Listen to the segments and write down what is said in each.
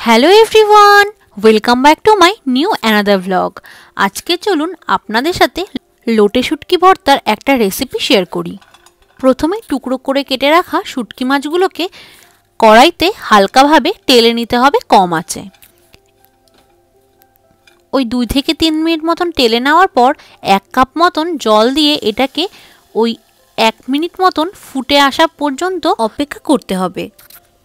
Hello everyone, welcome back to my new another vlog. আজকে চলুন আপনাদের সাথে লোটে শুটকি ভর্তার একটা রেসিপি শেয়ার করি। প্রথমে টুকরো করে কেটে রাখা শুটকি মাছগুলোকে কড়াইতে হালকাভাবে টেলে নিতে হবে কম আঁচে। ওই 2 থেকে 3 মিনিট মতন টেলে নেওয়ার পর 1 কাপ মতন জল দিয়ে এটাকে ওই 1 মিনিট মতন ফুটে আসা পর্যন্ত অপেক্ষা করতে হবে।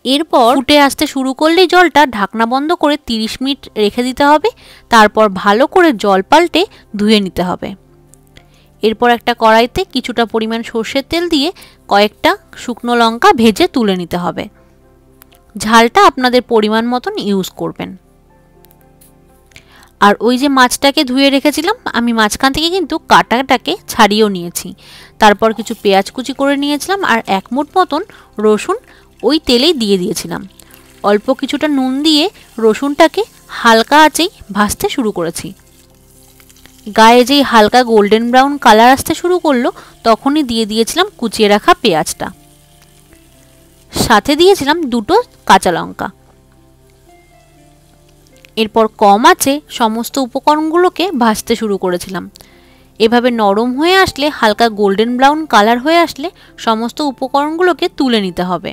এরপর ফুটে আসতে শুরু করলেই জলটা ঢাকনা বন্ধ করে 30 মিনিট রেখে দিতে হবে। তারপর ভালো করে জল পাল্টে ধুয়ে নিতে হবে। এরপর একটা কড়াইতে কিছুটা পরিমাণ সর্ষের তেল দিয়ে কয়েকটা শুকনো লঙ্কা ভেজে তুলে নিতে হবে। ঝালটা আপনাদের পরিমাণ মতন ইউজ করবেন। আর ওই যে মাছটাকে ধুয়ে রেখেছিলাম, আমি মাঝখান থেকে কিন্তু কাঁটাটাকে ছাড়িয়েও নিয়েছি। তারপর কিছু পেঁয়াজ কুচি করে নিয়েছিলাম আর 1 মুঠ মতন রসুন ওই তেলেই দিয়ে দিয়েছিলাম। অল্প কিছুটা নুন দিয়ে রসুনটাকে হালকা আঁচেই ভাজতে শুরু করেছি। গায়ে যেই হালকা গোল্ডেন ব্রাউন কালার আসতে শুরু করলো তখনই দিয়ে দিয়েছিলাম কুচিয়ে রাখা পেঁয়াজটা, সাথে দিয়েছিলাম 2টো কাঁচা লঙ্কা। এরপর কম আঁচে সমস্ত উপকরণগুলোকে ভাজতে শুরু করেছিলাম। এভাবে নরম হয়ে আসলে, হালকা গোল্ডেন ব্রাউন কালার হয়ে আসলে সমস্ত উপকরণগুলোকে তুলে নিতে হবে।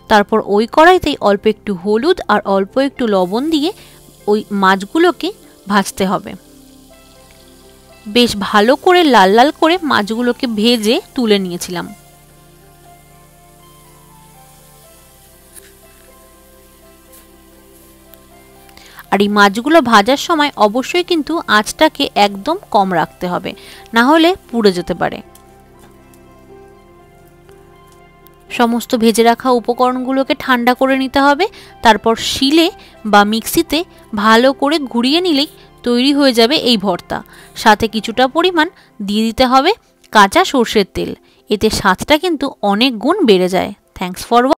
তারপর ওই কড়াইতেই অল্প একটু হলুদ আর অল্প একটু লবণ দিয়ে ওই মাছগুলোকে ভাজতে হবে। বেশ ভালো করে লাল লাল করে মাছগুলোকে ভেজে তুলে নিয়েছিলাম। আর এই মাছগুলো ভাজার সময় অবশ্যই কিন্তু আঁচটাকে একদম কম রাখতে হবে, না হলে পুড়ে যেতে পারে। সমস্ত ভেজে রাখা উপকরণগুলোকে ঠান্ডা করে নিতে হবে। তারপর শিলে বা মিক্সিতে ভালো করে ঘুরিয়ে নিলেই তৈরি হয়ে যাবে এই ভর্তা। সাথে কিছুটা পরিমাণ দিয়ে দিতে হবে কাঁচা সর্ষের তেল, এতে স্বাদটা কিন্তু অনেক গুণ বেড়ে যায়। Thanks for